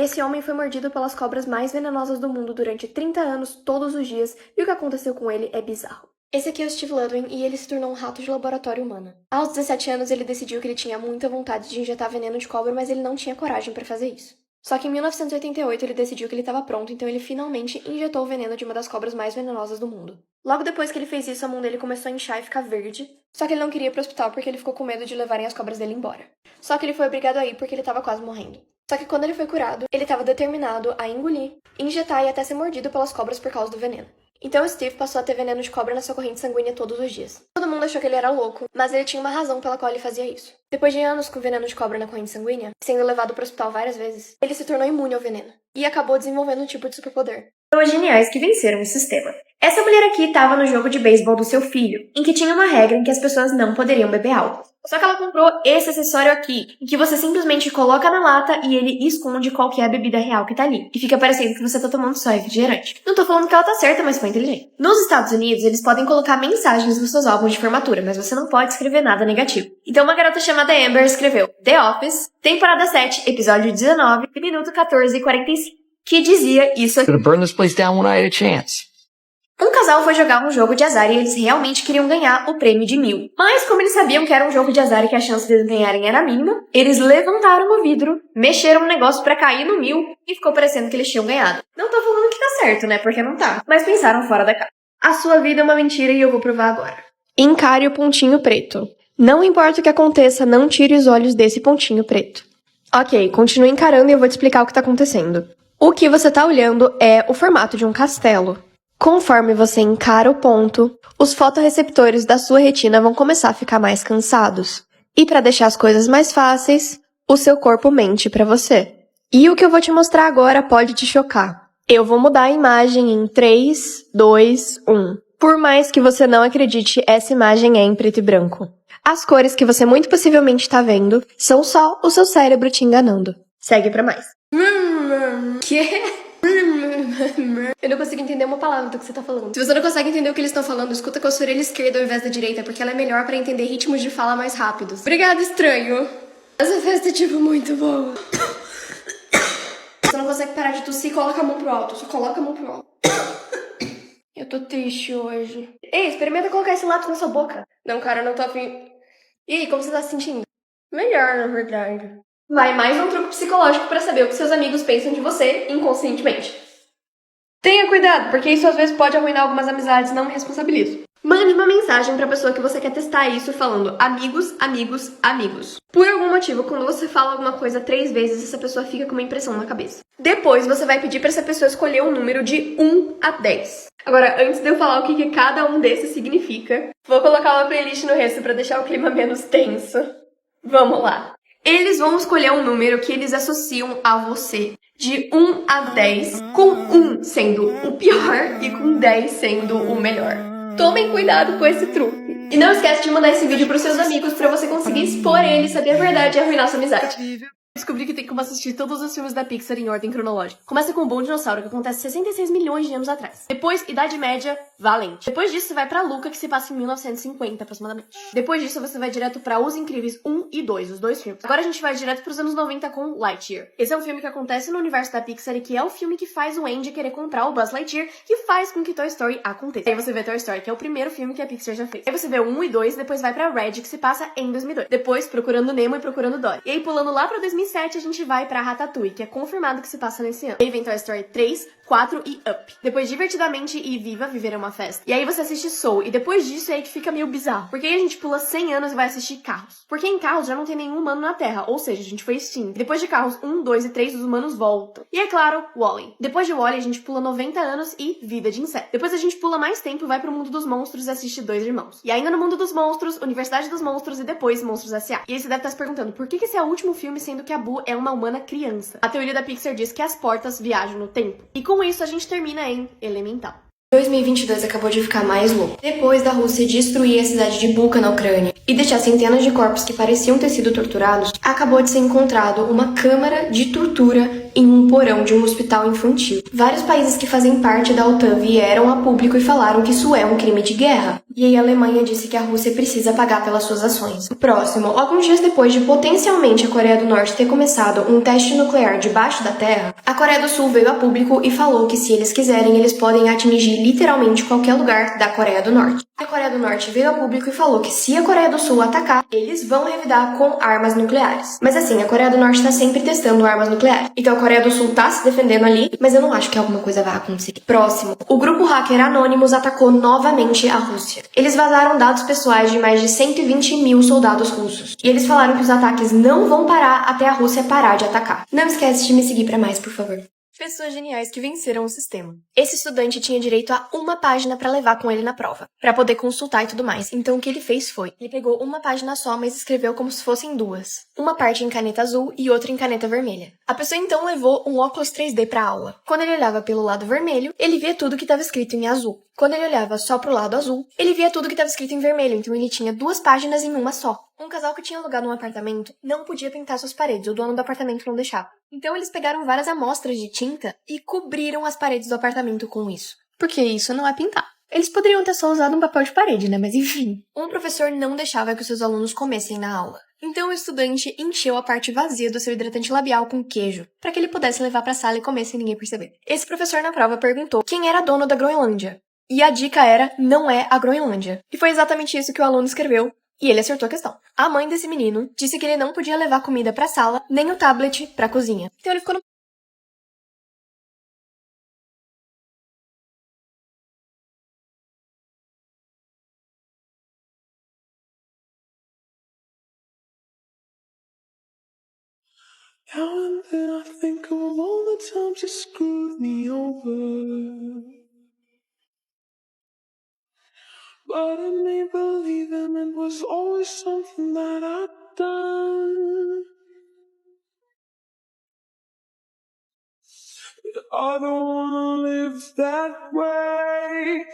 Esse homem foi mordido pelas cobras mais venenosas do mundo durante 30 anos, todos os dias, e o que aconteceu com ele é bizarro. Esse aqui é o Steve Ludwig e ele se tornou um rato de laboratório humano. Aos 17 anos, ele decidiu que ele tinha muita vontade de injetar veneno de cobra, mas ele não tinha coragem para fazer isso. Só que em 1988 ele decidiu que ele estava pronto, então ele finalmente injetou o veneno de uma das cobras mais venenosas do mundo. Logo depois que ele fez isso, a mão dele começou a inchar e ficar verde, só que ele não queria ir pro hospital porque ele ficou com medo de levarem as cobras dele embora. Só que ele foi obrigado a ir porque ele estava quase morrendo. Só que quando ele foi curado, ele estava determinado a engolir, injetar e até ser mordido pelas cobras por causa do veneno. Então Steve passou a ter veneno de cobra na sua corrente sanguínea todos os dias. Todo mundo achou que ele era louco, mas ele tinha uma razão pela qual ele fazia isso. Depois de anos com veneno de cobra na corrente sanguínea, sendo levado para o hospital várias vezes, ele se tornou imune ao veneno e acabou desenvolvendo um tipo de superpoder. São os geniais que venceram o sistema. Essa mulher aqui estava no jogo de beisebol do seu filho, em que tinha uma regra em que as pessoas não poderiam beber álcool. Só que ela comprou esse acessório aqui, em que você simplesmente coloca na lata e ele esconde qual que é a bebida real que tá ali. E fica parecendo que você tá tomando só refrigerante. Não tô falando que ela tá certa, mas foi inteligente. Nos Estados Unidos, eles podem colocar mensagens nos seus álbuns de formatura, mas você não pode escrever nada negativo. Então uma garota chamada Amber escreveu The Office, temporada 7, episódio 19, minuto 14:45, que dizia isso aqui. Gonna burn this place down when I had a chance. Um casal foi jogar um jogo de azar e eles realmente queriam ganhar o prêmio de 1.000. Mas como eles sabiam que era um jogo de azar e que a chance deles ganharem era mínima, eles levantaram o vidro, mexeram o negócio pra cair no 1.000 e ficou parecendo que eles tinham ganhado. Não tô falando que tá certo, né? Porque não tá. Mas pensaram fora da caixa. A sua vida é uma mentira e eu vou provar agora. Encare o pontinho preto. Não importa o que aconteça, não tire os olhos desse pontinho preto. Ok, continue encarando e eu vou te explicar o que tá acontecendo. O que você tá olhando é o formato de um castelo. Conforme você encara o ponto, os fotorreceptores da sua retina vão começar a ficar mais cansados. E para deixar as coisas mais fáceis, o seu corpo mente para você. E o que eu vou te mostrar agora pode te chocar. Eu vou mudar a imagem em 3, 2, 1. Por mais que você não acredite, essa imagem é em preto e branco. As cores que você muito possivelmente está vendo são só o seu cérebro te enganando. Segue para mais. Que? Eu não consigo entender uma palavra do que você tá falando. Se você não consegue entender o que eles estão falando, escuta com a sua orelha esquerda ao invés da direita, porque ela é melhor pra entender ritmos de fala mais rápidos. Obrigada, estranho. Essa festa é tipo muito boa. Você não consegue parar de tossir, coloca a mão pro alto. Só coloca a mão pro alto. Eu tô triste hoje. Ei, experimenta colocar esse lápis na sua boca. Não, cara, eu não tô afim. E aí, como você tá se sentindo? Melhor, na verdade. Vai mais um truque psicológico pra saber o que seus amigos pensam de você inconscientemente. Tenha cuidado, porque isso às vezes pode arruinar algumas amizades, não me responsabilizo. Mande uma mensagem pra pessoa que você quer testar isso falando amigos, amigos, amigos. Por algum motivo, quando você fala alguma coisa 3 vezes, essa pessoa fica com uma impressão na cabeça. Depois, você vai pedir pra essa pessoa escolher um número de 1 a 10. Agora, antes de eu falar o que cada um desses significa, vou colocar uma playlist no resto pra deixar o clima menos tenso. Vamos lá. Eles vão escolher um número que eles associam a você, de 1 a 10, com 1 sendo o pior e com 10 sendo o melhor. Tomem cuidado com esse truque. E não esquece de mandar esse vídeo pros seus amigos pra você conseguir expor eles, saber a verdade e arruinar sua amizade. Descobri que tem como assistir todos os filmes da Pixar em ordem cronológica. Começa com o Bom Dinossauro, que acontece 66 milhões de anos atrás. Depois, Idade Média, Valente. Depois disso, você vai pra Luca, que se passa em 1950, aproximadamente. Depois disso, você vai direto pra Os Incríveis 1 e 2, os 2 filmes. Agora a gente vai direto pros anos 90 com Lightyear. Esse é um filme que acontece no universo da Pixar e que é o filme que faz o Andy querer comprar o Buzz Lightyear, que faz com que Toy Story aconteça. Aí você vê Toy Story, que é o primeiro filme que a Pixar já fez. Aí você vê o 1 e 2, depois vai pra Red, que se passa em 2002. Depois, Procurando Nemo e Procurando Dory. E aí, pulando lá pra 2007, a gente vai pra Ratatouille, que é confirmado que se passa nesse ano. Aí vem Toy Story 3, 4 e Up. Depois Divertidamente e Viva, Viver é uma Festa. E aí você assiste Soul. E depois disso é aí que fica meio bizarro. Porque aí a gente pula 100 anos e vai assistir Carros. Porque em Carros já não tem nenhum humano na Terra. Ou seja, a gente foi extinto. Depois de Carros 1, 2 e 3, os humanos voltam. E é claro, Wall-E. Depois de Wall-E, a gente pula 90 anos e Vida de Inseto. Depois a gente pula mais tempo e vai pro mundo dos monstros e assiste Dois Irmãos. E ainda no mundo dos monstros, Universidade dos Monstros e depois Monstros S.A. E aí você deve estar se perguntando, por que esse é o último filme sendo que a Boo é uma humana criança? A teoria da Pixar diz que as portas viajam no tempo. E com isso a gente termina em Elemental. 2022 acabou de ficar mais louco. Depois da Rússia destruir a cidade de Bucha na Ucrânia e deixar centenas de corpos que pareciam ter sido torturados, acabou de ser encontrado uma câmara de tortura em um porão de um hospital infantil. Vários países que fazem parte da OTAN vieram a público e falaram que isso é um crime de guerra. E aí a Alemanha disse que a Rússia precisa pagar pelas suas ações. Próximo, alguns dias depois de potencialmente a Coreia do Norte ter começado um teste nuclear debaixo da terra, a Coreia do Sul veio a público e falou que se eles quiserem, eles podem atingir literalmente qualquer lugar da Coreia do Norte. A Coreia do Norte veio a público e falou que se a Coreia do Sul atacar, eles vão revidar com armas nucleares. Mas assim, a Coreia do Norte tá sempre testando armas nucleares. Então a Coreia do Sul tá se defendendo ali, mas eu não acho que alguma coisa vai acontecer. Próximo, o grupo hacker Anonymous atacou novamente a Rússia. Eles vazaram dados pessoais de mais de 120 mil soldados russos. E eles falaram que os ataques não vão parar até a Rússia parar de atacar. Não esquece de me seguir pra mais, por favor. Pessoas geniais que venceram o sistema. Esse estudante tinha direito a uma página pra levar com ele na prova, pra poder consultar e tudo mais. Então o que ele fez foi, ele pegou uma página só, mas escreveu como se fossem duas. Uma parte em caneta azul e outra em caneta vermelha. A pessoa então levou um óculos 3D pra aula. Quando ele olhava pelo lado vermelho, ele via tudo que estava escrito em azul. Quando ele olhava só pro lado azul, ele via tudo que estava escrito em vermelho, então ele tinha duas páginas em uma só. Um casal que tinha alugado um apartamento não podia pintar suas paredes, o dono do apartamento não deixava. Então eles pegaram várias amostras de tinta e cobriram as paredes do apartamento com isso. Porque isso não é pintar. Eles poderiam ter só usado um papel de parede, né? Mas enfim. Um professor não deixava que os seus alunos comessem na aula. Então o estudante encheu a parte vazia do seu hidratante labial com queijo, para que ele pudesse levar para a sala e comer sem ninguém perceber. Esse professor na prova perguntou quem era dono da Groenlândia. E a dica era, não é a Groenlândia. E foi exatamente isso que o aluno escreveu. E ele acertou a questão. A mãe desse menino disse que ele não podia levar comida pra sala, nem o tablet pra cozinha. Então ele ficou no... Now and then I think of all the times you screwed me over. But I made believe and it was always something that I'd done. I don't wanna live that way.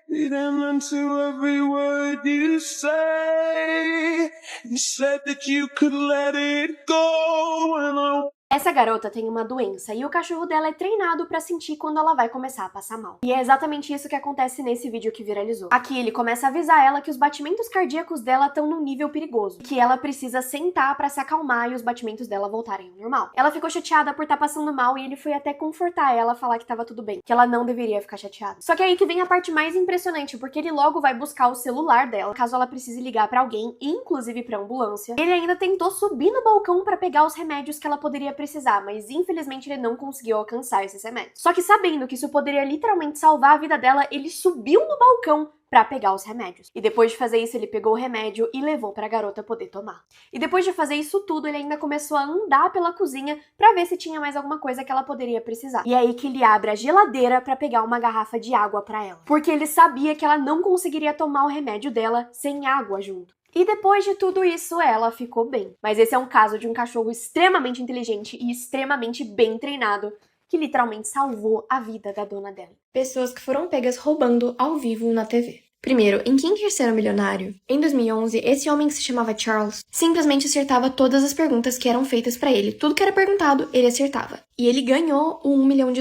Reading into every word you say. You said that you could let it go and I... Essa garota tem uma doença e o cachorro dela é treinado pra sentir quando ela vai começar a passar mal. E é exatamente isso que acontece nesse vídeo que viralizou. Aqui ele começa a avisar ela que os batimentos cardíacos dela estão num nível perigoso, que ela precisa sentar pra se acalmar e os batimentos dela voltarem ao normal. Ela ficou chateada por estar passando mal e ele foi até confortar ela, falar que tava tudo bem, que ela não deveria ficar chateada. Só que aí que vem a parte mais impressionante, porque ele logo vai buscar o celular dela, caso ela precise ligar pra alguém, inclusive pra ambulância. Ele ainda tentou subir no balcão pra pegar os remédios que ela poderia precisar, mas infelizmente ele não conseguiu alcançar esses remédios. Só que sabendo que isso poderia literalmente salvar a vida dela, ele subiu no balcão pra pegar os remédios. E depois de fazer isso, ele pegou o remédio e levou pra garota poder tomar. E depois de fazer isso tudo, ele ainda começou a andar pela cozinha pra ver se tinha mais alguma coisa que ela poderia precisar. E é aí que ele abre a geladeira pra pegar uma garrafa de água pra ela. Porque ele sabia que ela não conseguiria tomar o remédio dela sem água junto. E depois de tudo isso, ela ficou bem. Mas esse é um caso de um cachorro extremamente inteligente e extremamente bem treinado, que literalmente salvou a vida da dona dela. Pessoas que foram pegas roubando ao vivo na TV. Primeiro, em Quem Quer Ser um Milionário? Em 2011, esse homem que se chamava Charles simplesmente acertava todas as perguntas que eram feitas pra ele. Tudo que era perguntado, ele acertava. E ele ganhou o $1 milhão,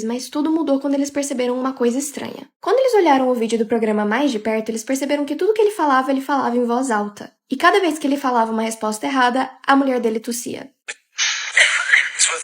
mas tudo mudou quando eles perceberam uma coisa estranha. Quando eles olharam o vídeo do programa mais de perto, eles perceberam que tudo que ele falava em voz alta. E cada vez que ele falava uma resposta errada, a mulher dele tossia.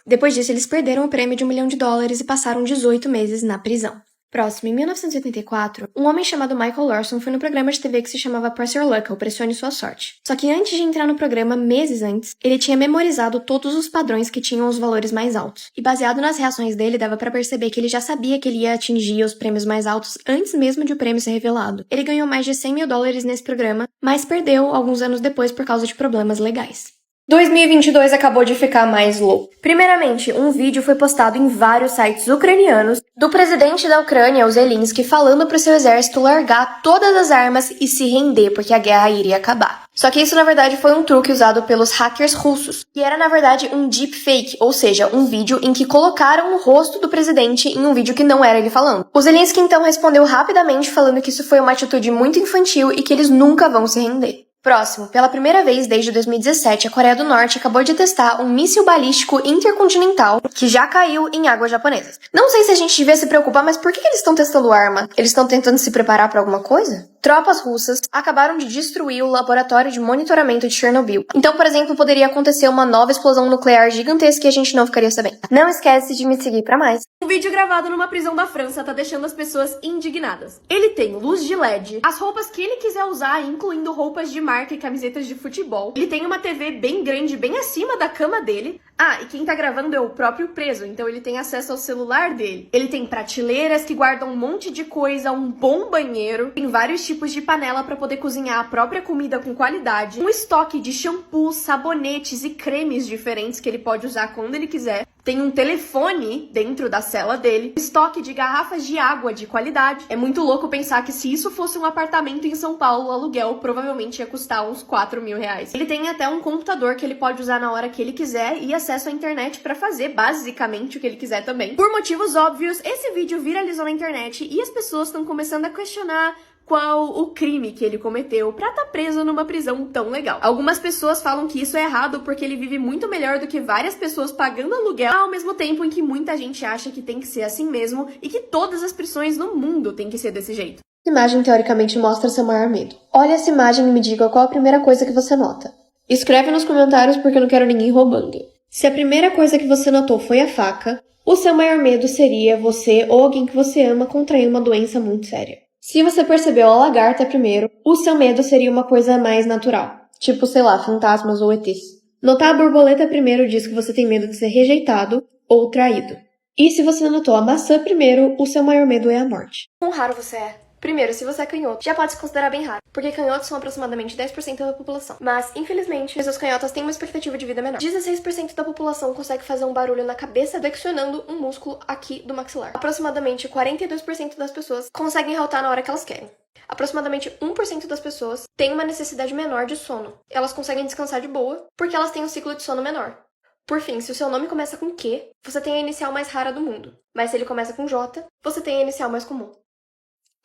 Depois disso, eles perderam o prêmio de $1 milhão e passaram 18 meses na prisão. Próximo, em 1984, um homem chamado Michael Larson foi no programa de TV que se chamava Press Your Luck, ou Pressione Sua Sorte. Só que antes de entrar no programa, meses antes, ele tinha memorizado todos os padrões que tinham os valores mais altos. E baseado nas reações dele, dava pra perceber que ele já sabia que ele ia atingir os prêmios mais altos antes mesmo de o prêmio ser revelado. Ele ganhou mais de $100 mil nesse programa, mas perdeu alguns anos depois por causa de problemas legais. 2022 acabou de ficar mais louco. Primeiramente, um vídeo foi postado em vários sites ucranianos do presidente da Ucrânia, o Zelensky, falando pro seu exército largar todas as armas e se render, porque a guerra iria acabar. Só que isso, na verdade, foi um truque usado pelos hackers russos, e era, na verdade, um deepfake, ou seja, um vídeo em que colocaram o rosto do presidente em um vídeo que não era ele falando. O Zelensky, então, respondeu rapidamente falando que isso foi uma atitude muito infantil e que eles nunca vão se render. Próximo, pela primeira vez desde 2017, a Coreia do Norte acabou de testar um míssil balístico intercontinental que já caiu em águas japonesas. Não sei se a gente devia se preocupar, mas por que eles estão testando arma? Eles estão tentando se preparar para alguma coisa? Tropas russas acabaram de destruir o laboratório de monitoramento de Chernobyl. Então, por exemplo, poderia acontecer uma nova explosão nuclear gigantesca e a gente não ficaria sabendo. Não esquece de me seguir para mais. Um vídeo gravado numa prisão da França tá deixando as pessoas indignadas. Ele tem luz de LED, as roupas que ele quiser usar, incluindo roupas de marca e camisetas de futebol. Ele tem uma TV bem grande, bem acima da cama dele. Ah, e quem tá gravando é o próprio preso, então ele tem acesso ao celular dele. Ele tem prateleiras que guardam um monte de coisa, um bom banheiro, tem vários tipos de panela pra poder cozinhar a própria comida com qualidade, um estoque de shampoos, sabonetes e cremes diferentes que ele pode usar quando ele quiser. Tem um telefone dentro da cela dele, estoque de garrafas de água de qualidade. É muito louco pensar que se isso fosse um apartamento em São Paulo, o aluguel provavelmente ia custar uns 4 mil reais. Ele tem até um computador que ele pode usar na hora que ele quiser e acesso à internet pra fazer basicamente o que ele quiser também. Por motivos óbvios, esse vídeo viralizou na internet e as pessoas estão começando a questionar qual o crime que ele cometeu pra estar preso numa prisão tão legal. Algumas pessoas falam que isso é errado porque ele vive muito melhor do que várias pessoas pagando aluguel, ao mesmo tempo em que muita gente acha que tem que ser assim mesmo e que todas as prisões no mundo têm que ser desse jeito. Essa imagem teoricamente mostra seu maior medo. Olha essa imagem e me diga qual a primeira coisa que você nota. Escreve nos comentários porque eu não quero ninguém roubando. Se a primeira coisa que você notou foi a faca, o seu maior medo seria você ou alguém que você ama contrair uma doença muito séria. Se você percebeu a lagarta primeiro, o seu medo seria uma coisa mais natural, tipo, sei lá, fantasmas ou ETs. Notar a borboleta primeiro diz que você tem medo de ser rejeitado ou traído. E se você notou a maçã primeiro, o seu maior medo é a morte. Quão raro você é? Primeiro, se você é canhoto, já pode se considerar bem raro, porque canhotos são aproximadamente 10% da população. Mas, infelizmente, pessoas canhotas têm uma expectativa de vida menor. 16% da população consegue fazer um barulho na cabeça flexionando um músculo aqui do maxilar. Aproximadamente 42% das pessoas conseguem haltar na hora que elas querem. Aproximadamente 1% das pessoas têm uma necessidade menor de sono. Elas conseguem descansar de boa, porque elas têm um ciclo de sono menor. Por fim, se o seu nome começa com Q, você tem a inicial mais rara do mundo. Mas se ele começa com J, você tem a inicial mais comum.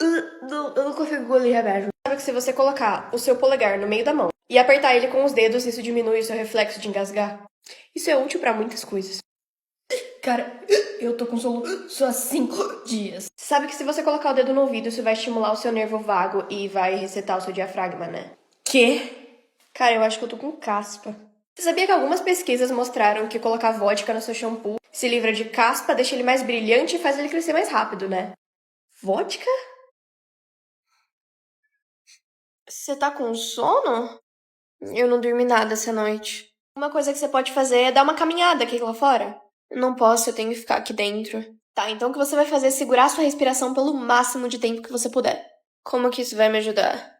Eu não consigo engolir remédio. Sabe que se você colocar o seu polegar no meio da mão e apertar ele com os dedos, isso diminui o seu reflexo de engasgar? Isso é útil pra muitas coisas. Cara, eu tô com sono só há 5 dias. Sabe que se você colocar o dedo no ouvido, isso vai estimular o seu nervo vago e vai resetar o seu diafragma, né? Quê? Cara, eu acho que eu tô com caspa. Você sabia que algumas pesquisas mostraram que colocar vodka no seu shampoo se livra de caspa, deixa ele mais brilhante e faz ele crescer mais rápido, né? Vodka? Você tá com sono? Eu não dormi nada essa noite. Uma coisa que você pode fazer é dar uma caminhada aqui lá fora. Não posso, eu tenho que ficar aqui dentro. Tá, então o que você vai fazer é segurar sua respiração pelo máximo de tempo que você puder. Como que isso vai me ajudar?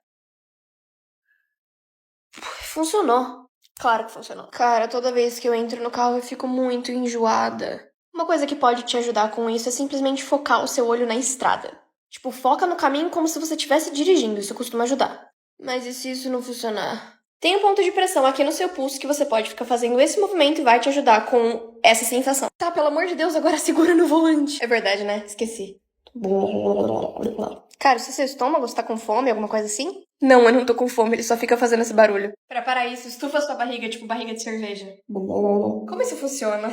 Funcionou. Claro que funcionou. Cara, toda vez que eu entro no carro eu fico muito enjoada. Uma coisa que pode te ajudar com isso é simplesmente focar o seu olho na estrada. Tipo, foca no caminho como se você estivesse dirigindo, isso costuma ajudar. Mas e se isso não funcionar? Tem um ponto de pressão aqui no seu pulso que você pode ficar fazendo esse movimento e vai te ajudar com essa sensação. Tá, pelo amor de Deus, agora segura no volante. É verdade, né? Esqueci. Cara, se seu estômago está com fome, alguma coisa assim? Não, eu não tô com fome, ele só fica fazendo esse barulho. Pra parar isso, estufa sua barriga, tipo barriga de cerveja. Como isso funciona?